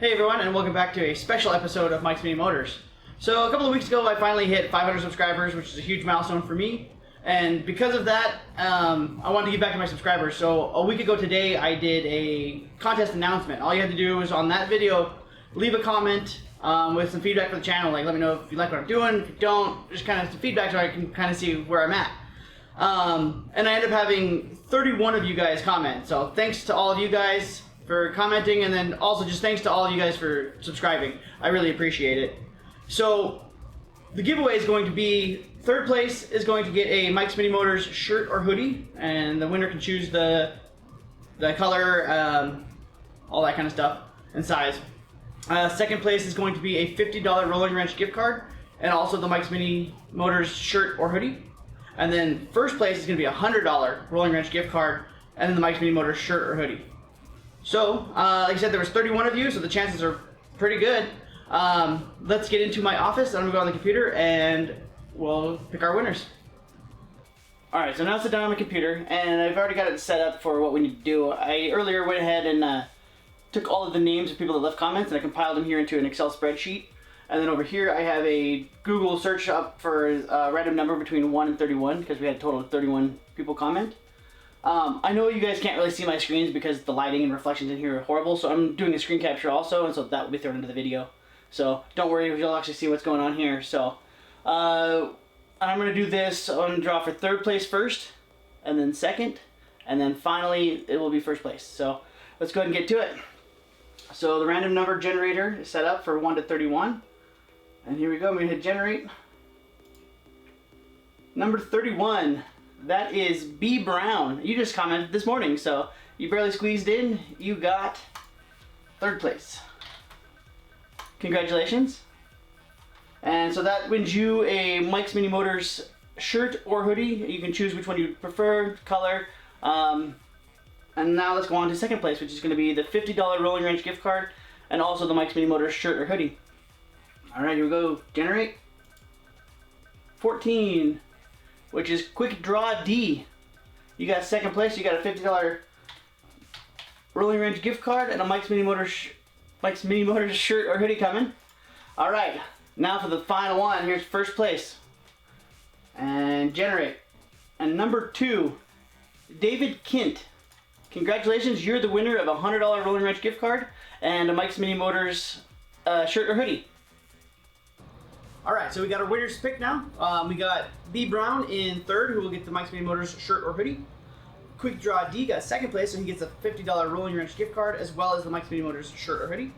Hey everyone, and welcome back to a special episode of Mike's Mini Motors. So a couple of weeks ago I finally hit 500 subscribers, which is a huge milestone for me. And because of that, I wanted to give back to my subscribers. So a week ago today I did a contest announcement. All you had to do was on that video, leave a comment with some feedback for the channel. Like let me know if you like what I'm doing, if you don't, just kind of some feedback so I can kind of see where I'm at. And I ended up having 31 of you guys comment. So thanks to all of you guys for commenting, and then also just thanks to all of you guys for subscribing. I really appreciate it. So the giveaway is going to be, third place is going to get a Mike's Mini Motors shirt or hoodie, and the winner can choose the color, all that kind of stuff, and size. Second place is going to be a $50 Rolling Wrench gift card, and also the Mike's Mini Motors shirt or hoodie. And then first place is going to be a $100 Rolling Wrench gift card, and then the Mike's Mini Motors shirt or hoodie. So, like I said, there was 31 of you, so the chances are pretty good. Let's get into my office. I'm going to go on the computer and we'll pick our winners. Alright, so now sit down on my computer, and I've already got it set up for what we need to do. I earlier went ahead and took all of the names of people that left comments, and I compiled them here into an Excel spreadsheet. And then over here I have a Google search up for a random number between 1 and 31, because we had a total of 31 people comment. I know you guys can't really see my screens because the lighting and reflections in here are horrible, so I'm doing a screen capture also, and so that will be thrown into the video. So don't worry, you'll actually see what's going on here. So I'm going to do this. I'm going to draw for third place first, and then second, and then finally it will be first place. So let's go ahead and get to it. So the random number generator is set up for 1 to 31. And here we go, I'm going to hit generate. Number 31. That is B. Brown. You just commented this morning, so you barely squeezed in. You got third place. Congratulations. And so that wins you a Mike's Mini Motors shirt or hoodie. You can choose which one you prefer, color. And now let's go on to second place, which is going to be the $50 Rolling Wrench gift card and also the Mike's Mini Motors shirt or hoodie. Alright, here we go. Generate. 14. Which is Quick Draw D. You got second place. You got a $50 Rolling Wrench gift card and a Mike's Mini Motors shirt or hoodie coming. All right, now for the final one. Here's first place. And generate. And number 2, David Kint. Congratulations, you're the winner of a $100 Rolling Wrench gift card and a Mike's Mini Motors shirt or hoodie. Alright, so we got our winners picked now. We got B. Brown in third, who will get the Mike's Mini Motors shirt or hoodie. Quick Draw D got second place, so he gets a $50 Rolling Wrench gift card as well as the Mike's Mini Motors shirt or hoodie.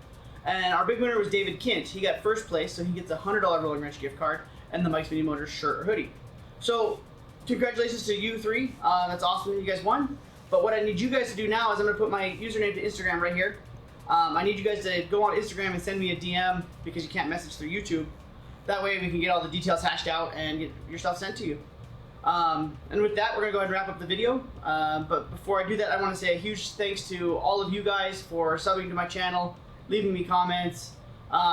And our big winner was David Kint. He got first place, so he gets a $100 Rolling Wrench gift card and the Mike's Mini Motors shirt or hoodie. So, congratulations to you three. That's awesome that you guys won. But what I need you guys to do now is I'm going to put my username to Instagram right here. I need you guys to go on Instagram and send me a DM because you can't message through YouTube. That way we can get all the details hashed out and get your stuff sent to you. And with that, we're going to go ahead and wrap up the video. But before I do that, I want to say a huge thanks to all of you guys for subbing to my channel, leaving me comments,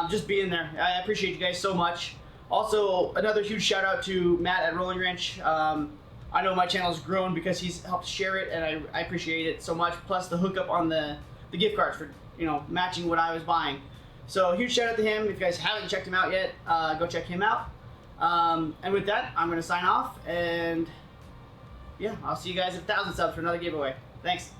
just being there. I appreciate you guys so much. Also, another huge shout out to Matt at Rolling Wrench. I know my channel's grown because he's helped share it, and I appreciate it so much. Plus the hookup on the gift cards for, you know, matching what I was buying. So huge shout out to him. If you guys haven't checked him out yet, go check him out. And with that, I'm going to sign off, and yeah, I'll see you guys at 1,000 subs for another giveaway. Thanks.